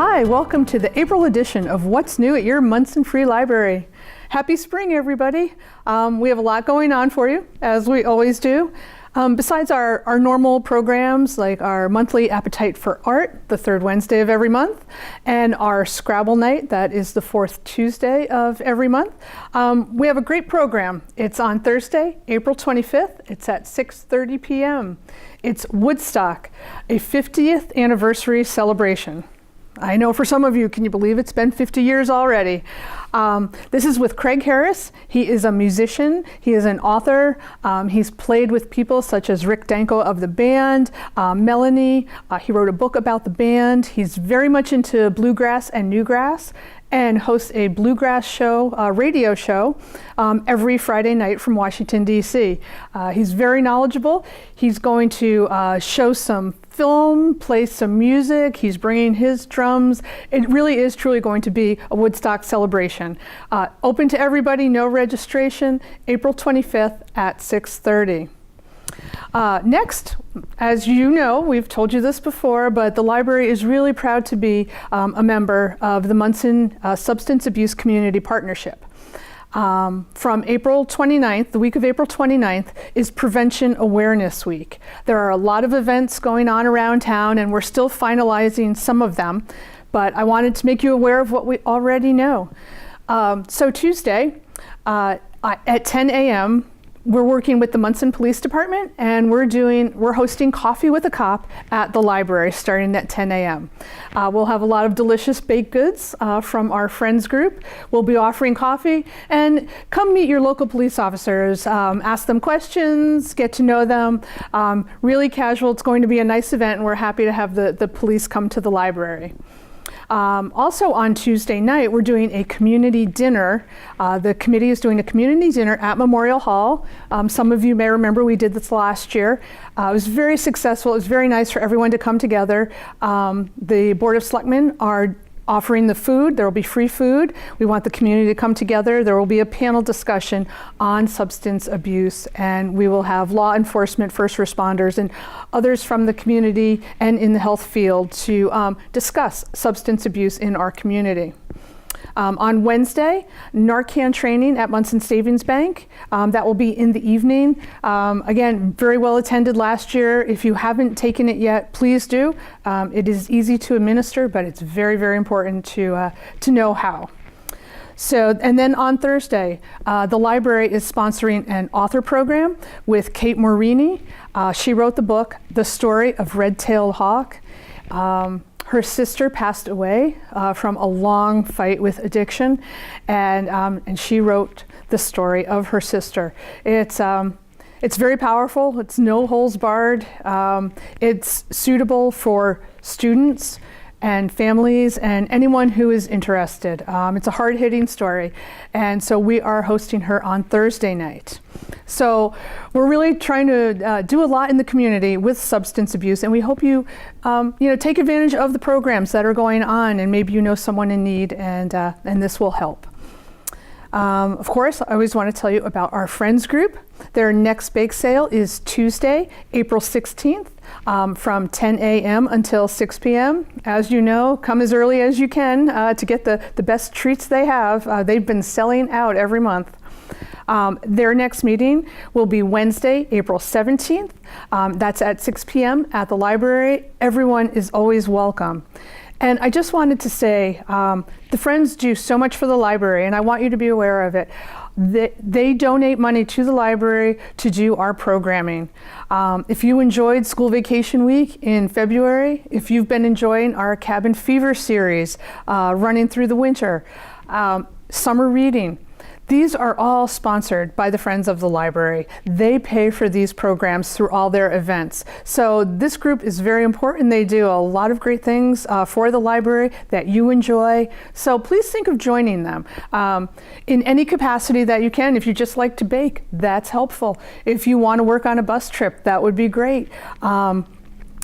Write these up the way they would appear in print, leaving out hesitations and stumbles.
Hi, welcome to the April edition of What's New at your Monson Free Library. Happy spring, everybody. We have a lot going on for you, as we always do. Besides our normal programs, like our monthly Appetite for Art, the third Wednesday of every month, and our Scrabble Night, that is the fourth Tuesday of every month, we have a great program. It's on Thursday, April 25th. It's at 6:30 p.m. It's Woodstock, a 50th anniversary celebration. I know for some of you, can you believe it's been 50 years already? This is with Craig Harris. He is a musician. He is an author. He's played with people such as Rick Danko of the band, Melanie. He wrote a book about the band. He's very much into bluegrass and newgrass, and hosts a bluegrass show, radio show, every Friday night from Washington, D.C. He's very knowledgeable. He's going to show some film, play some music. He's bringing his drums. It really is truly going to be a Woodstock celebration. Open to everybody, no registration, April 25th at 6:30. Next, as you know, we've told you this before, but the library is really proud to be a member of the Monson Substance Abuse Community Partnership. From April 29th, the week of April 29th, is Prevention Awareness Week. There are a lot of events going on around town, and we're still finalizing some of them, but I wanted to make you aware of what we already know. So Tuesday at 10 a.m., we're working with the Monson Police Department, and we're hosting Coffee with a Cop at the library starting at 10 a.m. We'll have a lot of delicious baked goods from our friends group. We'll be offering coffee, and come meet your local police officers, ask them questions, get to know them. Really casual. It's going to be a nice event, and we're happy to have the police come to the library. Also on Tuesday night, we're doing a community dinner. The committee is doing a community dinner at Memorial Hall. Some of you may remember we did this last year. It was very successful. It was very nice for everyone to come together. The Board of Selectmen are offering the food. There will be free food. We want the community to come together. There will be a panel discussion on substance abuse, and we will have law enforcement, first responders, and others from the community and in the health field to discuss substance abuse in our community. On Wednesday, Narcan training at Monson Savings Bank. That will be in the evening. Again, very well attended last year. If you haven't taken it yet, please do. It is easy to administer, but it's very, very important to know how. So, and then on Thursday, the library is sponsoring an author program with Kate Morini. She wrote the book, The Story of Red-Tailed Hawk. Her sister passed away from a long fight with addiction, and she wrote the story of her sister. It's very powerful. It's no holds barred. It's suitable for students and families and anyone who is interested. It's a hard-hitting story, and so we are hosting her on Thursday night. So we're really trying to do a lot in the community with substance abuse, and we hope you take advantage of the programs that are going on, and maybe you know someone in need, and this will help. Of course, I always want to tell you about our friends group. Their next bake sale is Tuesday, April 16th, from 10 a.m. until 6 p.m. As you know, come as early as you can to get the best treats they have. They've been selling out every month. Their next meeting will be Wednesday, April 17th. That's at 6 p.m. at the library. Everyone is always welcome. And I just wanted to say, the Friends do so much for the library, and I want you to be aware of it. They donate money to the library to do our programming. If you enjoyed School Vacation Week in February, if you've been enjoying our Cabin Fever series running through the winter, summer reading, these are all sponsored by the Friends of the Library. They pay for these programs through all their events. So this group is very important. They do a lot of great things for the library that you enjoy. So please think of joining them in any capacity that you can. If you just like to bake, that's helpful. If you want to work on a bus trip, that would be great.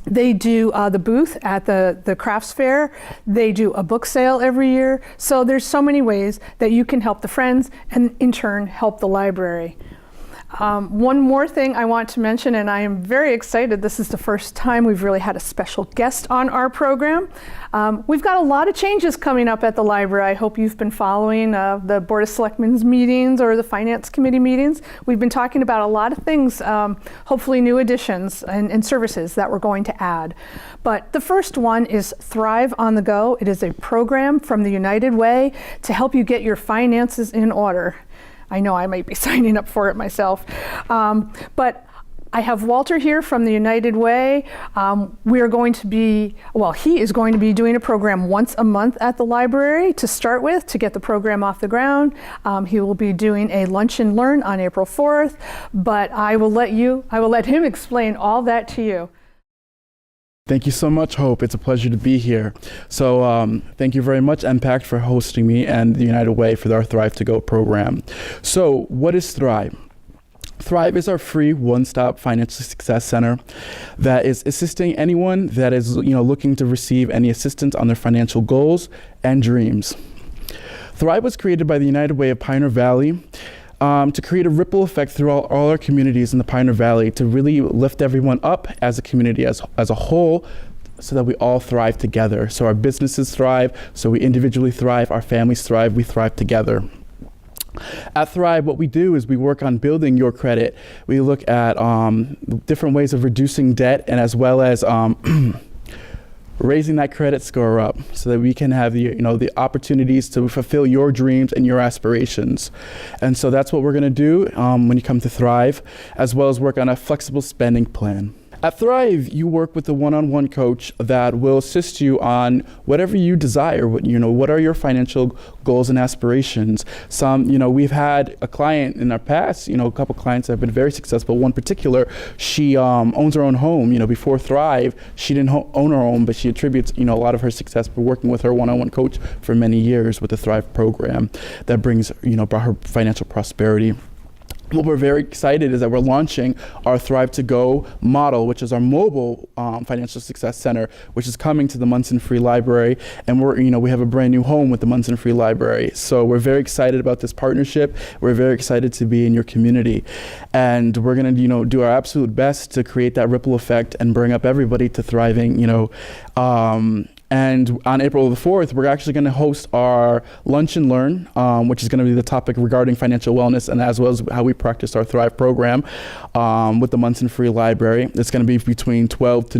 They do the booth at the crafts fair. They do a book sale every year. So there's so many ways that you can help the Friends and in turn help the library. One more thing I want to mention, and I am very excited, this is the first time we've really had a special guest on our program. We've got a lot of changes coming up at the library. I hope you've been following the Board of Selectmen's meetings or the Finance Committee meetings. We've been talking about a lot of things, hopefully new additions and services that we're going to add. But the first one is Thrive on the Go. It is a program from the United Way to help you get your finances in order. I know I might be signing up for it myself. But I have Walter here from the United Way. We are going to be, well, he is going to be doing a program once a month at the library to start with, to get the program off the ground. He will be doing a lunch and learn on April 4th, but I will let him explain all that to you. Thank you so much, Hope. It's a pleasure to be here. So thank you very much, M-PACT, for hosting me and the United Way for our Thrive to Go program. So what is Thrive? Thrive is our free one-stop financial success center that is assisting anyone that is looking to receive any assistance on their financial goals and dreams. Thrive was created by the United Way of Pioneer Valley to create a ripple effect through all our communities in the Pioneer Valley, to really lift everyone up as a community as a whole, so that we all thrive together. So our businesses thrive, so we individually thrive, our families thrive, we thrive together. At Thrive, what we do is we work on building your credit. We look at different ways of reducing debt, and as well as raising that credit score up so that we can have the opportunities to fulfill your dreams and your aspirations. And so that's what we're going to do when you come to Thrive, as well as work on a flexible spending plan. At Thrive, you work with a one-on-one coach that will assist you on whatever you desire. What are your financial goals and aspirations? We've had a client in our past, a couple clients that have been very successful. One particular, she owns her own home. Before Thrive, she didn't own her home, but she attributes, a lot of her success for working with her one-on-one coach for many years with the Thrive program that brings, brought her financial prosperity. What we're very excited is that we're launching our Thrive to Go model, which is our mobile financial success center, which is coming to the Monson Free Library, and we have a brand new home with the Monson Free Library. So we're very excited about this partnership. We're very excited to be in your community, and we're going to do our absolute best to create that ripple effect and bring up everybody to thriving. And on April the 4th, we're actually going to host our Lunch and Learn, which is going to be the topic regarding financial wellness, and as well as how we practice our Thrive program with the Monson Free Library. It's going to be between 12 to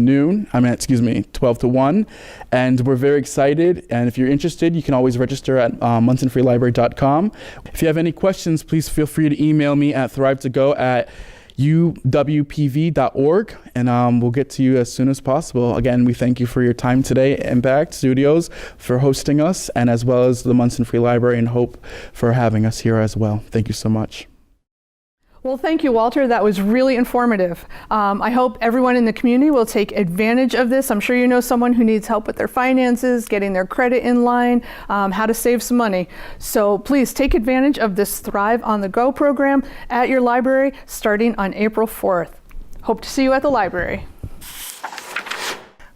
1. And we're very excited. And if you're interested, you can always register at monsonfreelibrary.com. If you have any questions, please feel free to email me at thrive2go@uwpv.org, and we'll get to you as soon as possible. Again, we thank you for your time today, M-PACT Studios, for hosting us, and as well as the Monson Free Library and Hope for having us here as well. Thank you so much. Well, thank you, Walter. That was really informative. I hope everyone in the community will take advantage of this. I'm sure you know someone who needs help with their finances, getting their credit in line, how to save some money. So please take advantage of this Thrive on the Go program at your library starting on April 4th. Hope to see you at the library.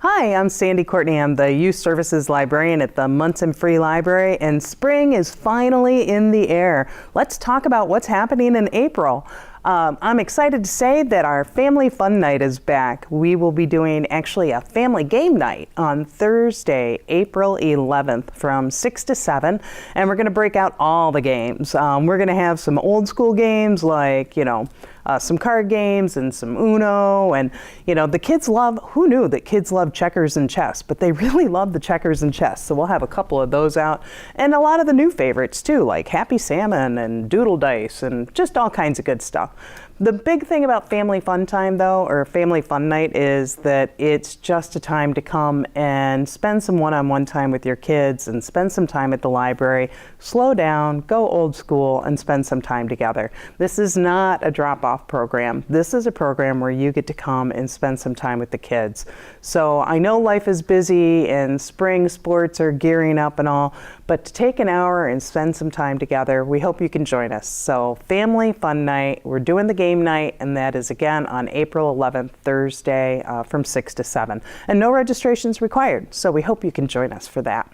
Hi, I'm Sandy Courtney. I'm the Youth Services Librarian at the Monson Free Library, and spring is finally in the air. Let's talk about what's happening in April. I'm excited to say that our Family Fun Night is back. We will be doing actually a family game night on Thursday, April 11th from 6 to 7, and we're going to break out all the games. We're going to have some old school games like, some card games and some Uno, and the kids who knew that kids love checkers and chess, but they really love the checkers and chess, so we'll have a couple of those out, and a lot of the new favorites too, like Happy Salmon and Doodle Dice and just all kinds of good stuff. The big thing about Family Fun Time, though, or Family Fun Night, is that it's just a time to come and spend some one-on-one time with your kids and spend some time at the library, slow down, go old school, and spend some time together. This is not a drop-off program. This is a program where you get to come and spend some time with the kids. So I know life is busy and spring sports are gearing up and all, but to take an hour and spend some time together, we hope you can join us. So Family Fun Night, we're doing the game night, and that is again on April 11th, Thursday, from 6 to 7. And no registrations required, so we hope you can join us for that.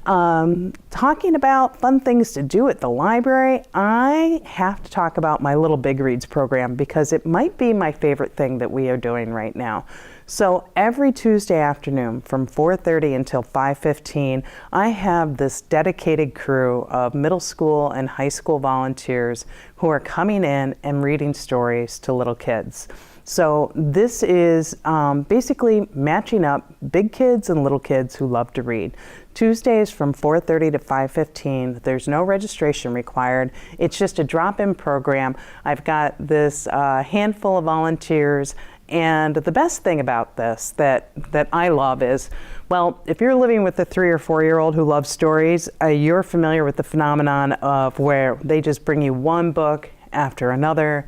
Talking about fun things to do at the library, I have to talk about my Little Big Reads program because it might be my favorite thing that we are doing right now. So every Tuesday afternoon from 4:30 until 5:15, I have this dedicated crew of middle school and high school volunteers who are coming in and reading stories to little kids. So this is basically matching up big kids and little kids who love to read. Tuesdays from 4:30 to 5:15. There's no registration required. It's just a drop-in program. I've got this handful of volunteers, and the best thing about this that I love is, well, if you're living with a 3 or 4-year-old who loves stories, you're familiar with the phenomenon of where they just bring you one book after another,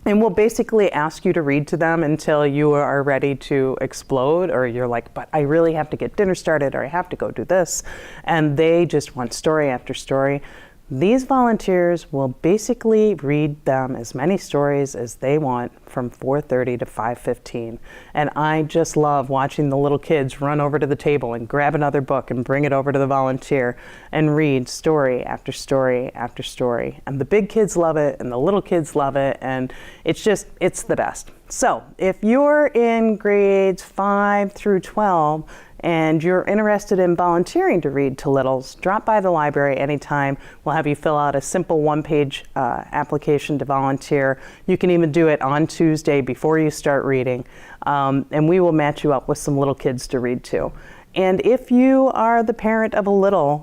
and we'll basically ask you to read to them until you are ready to explode, or you're like, but I really have to get dinner started, or I have to go do this. And they just want story after story. These volunteers will basically read them as many stories as they want from 4:30 to 5:15. And I just love watching the little kids run over to the table and grab another book and bring it over to the volunteer and read story after story after story. And the big kids love it and the little kids love it, and it's the best. So if you're in grades 5 through 12, and you're interested in volunteering to read to littles, drop by the library anytime. We'll have you fill out a simple one-page application to volunteer. You can even do it on Tuesday before you start reading, and we will match you up with some little kids to read to. And if you are the parent of a little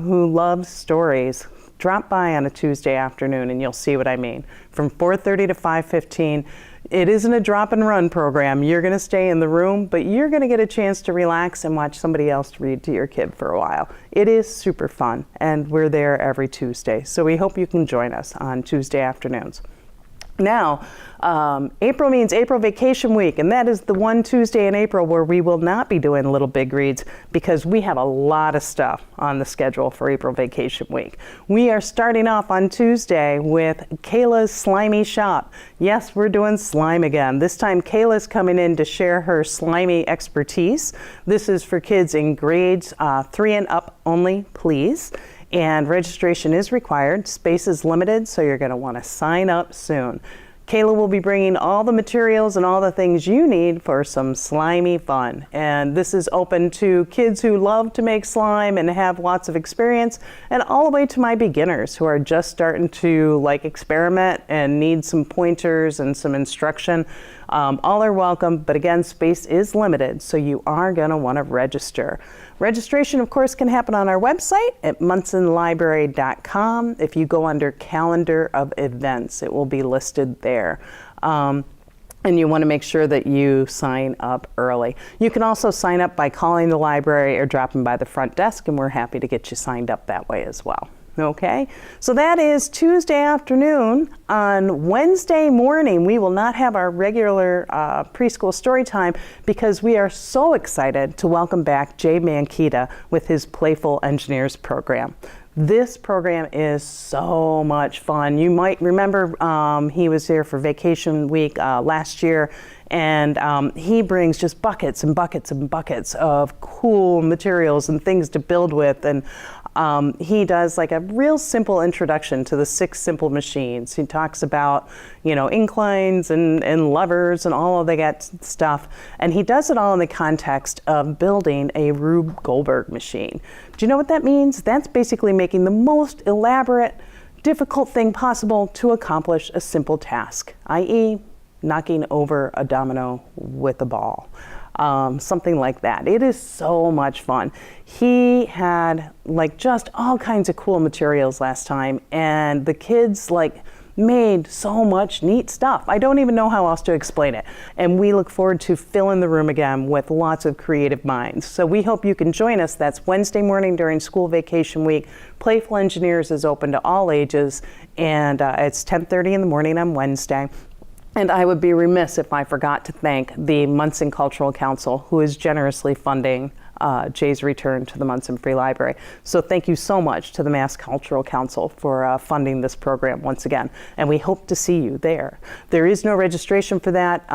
who loves stories, drop by on a Tuesday afternoon and you'll see what I mean. From 4:30 to 5:15, it isn't a drop and run program. You're going to stay in the room, but you're going to get a chance to relax and watch somebody else read to your kid for a while. It is super fun, and we're there every Tuesday. So we hope you can join us on Tuesday afternoons. Now, April means April Vacation Week, and that is the one Tuesday in April where we will not be doing Little Big Reads because we have a lot of stuff on the schedule for April Vacation Week. We are starting off on Tuesday with Kayla's Slimy Shop. Yes, we're doing slime again. This time Kayla's coming in to share her slimy expertise. This is for kids in grades 3 and up only, please. And registration is required. Space is limited, so you're going to want to sign up soon. Kayla will be bringing all the materials and all the things you need for some slimy fun. And this is open to kids who love to make slime and have lots of experience, and all the way to my beginners who are just starting to experiment and need some pointers and some instruction. All are welcome, but again, space is limited, so you are going to want to register. Registration, of course, can happen on our website at monsonlibrary.com. If you go under Calendar of Events, it will be listed there. And you want to make sure that you sign up early. You can also sign up by calling the library or dropping by the front desk, and we're happy to get you signed up that way as well. Okay, so that is Tuesday afternoon. On Wednesday morning, we will not have our regular preschool story time because we are so excited to welcome back Jay Mankita with his Playful Engineers program. This program is so much fun. You might remember he was here for Vacation Week last year, and he brings just buckets and buckets and buckets of cool materials and things to build with. And he does a real simple introduction to the 6 simple machines. He talks about, inclines and levers and all of that stuff. And he does it all in the context of building a Rube Goldberg machine. Do you know what that means? That's basically making the most elaborate, difficult thing possible to accomplish a simple task, i.e., knocking over a domino with a ball. Something like that. It is so much fun. He had just all kinds of cool materials last time, and the kids made so much neat stuff. I don't even know how else to explain it. And we look forward to filling the room again with lots of creative minds. So we hope you can join us. That's Wednesday morning during school vacation week. Playful Engineers is open to all ages, and it's 10:30 in the morning on Wednesday. And I would be remiss if I forgot to thank the Monson Cultural Council, who is generously funding Jay's return to the Monson Free Library. So thank you so much to the Mass Cultural Council for funding this program once again, and we hope to see you there. There is no registration for that,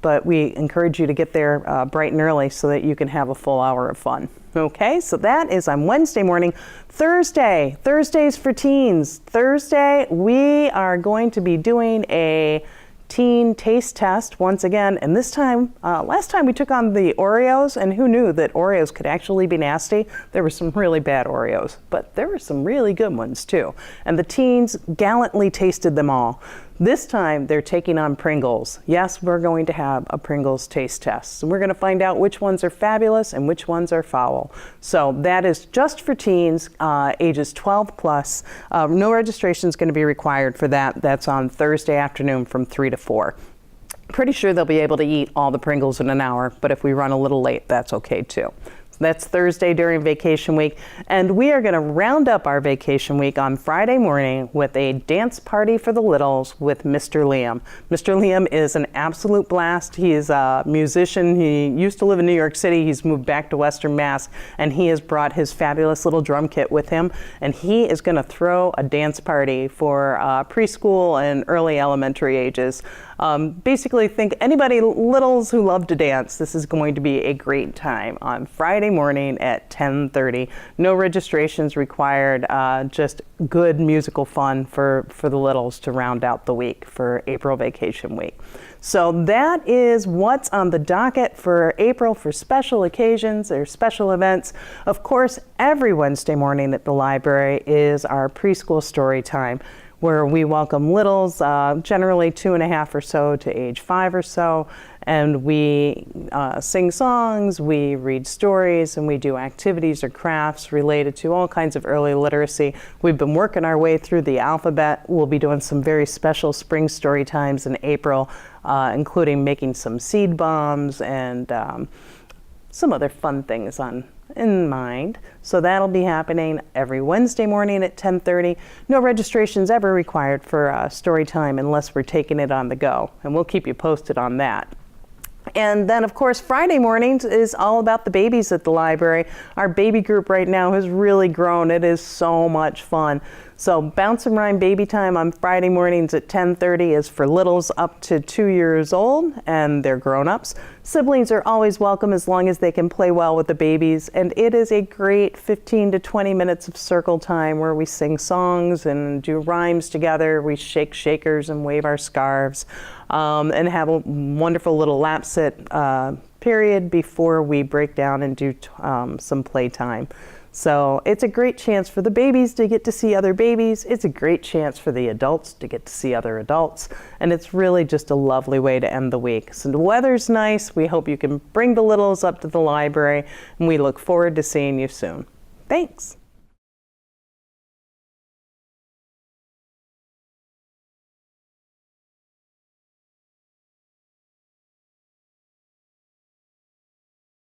but we encourage you to get there bright and early so that you can have a full hour of fun. Okay, so that is on Wednesday morning. Thursdays for teens. Thursday, we are going to be doing a teen taste test once again, and this time, last time we took on the Oreos, and who knew that Oreos could actually be nasty? There were some really bad Oreos, but there were some really good ones too, and the teens gallantly tasted them all. This time they're taking on Pringles. Yes, we're going to have a Pringles taste test. So we're going to find out which ones are fabulous and which ones are foul. So that is just for teens, ages 12 plus. No registration is going to be required for that. That's on Thursday afternoon from 3 to 4. Pretty sure they'll be able to eat all the Pringles in an hour, but if we run a little late, that's okay too. That's Thursday during vacation week. And we are going to round up our vacation week on Friday morning with a dance party for the littles with Mr. Liam. Mr. Liam is an absolute blast. He is a musician. He used to live in New York City. He's moved back to Western Mass, and he has brought his fabulous little drum kit with him. And he is going to throw a dance party for preschool and early elementary ages. Basically, think anybody littles who love to dance, this is going to be a great time on Friday morning at 10:30. No registrations required, just good musical fun for the littles to round out the week for April vacation week. So that is what's on the docket for April for special occasions or special events. Of course, every Wednesday morning at the library is our preschool story time, where we welcome littles, generally 2.5 or so to age 5 or so, and we sing songs, we read stories, and we do activities or crafts related to all kinds of early literacy. We've been working our way through the alphabet. We'll be doing some very special spring story times in April, including making some seed bombs and some other fun things in mind. So that'll be happening every Wednesday morning at 10:30. No registrations ever required for story time unless we're taking it on the go, and we'll keep you posted on that. And then, of course, Friday mornings is all about the babies at the library. Our baby group right now has really grown. It is so much fun. So Bounce and Rhyme Baby Time on Friday mornings at 10:30 is for littles up to 2 years old and their grown-ups. Siblings are always welcome as long as they can play well with the babies. And it is a great 15 to 20 minutes of circle time where we sing songs and do rhymes together. We shake shakers and wave our scarves and have a wonderful little lap sit period before we break down and do some playtime. So it's a great chance for the babies to get to see other babies. It's a great chance for the adults to get to see other adults. And it's really just a lovely way to end the week. So the weather's nice. We hope you can bring the littles up to the library, and we look forward to seeing you soon. Thanks.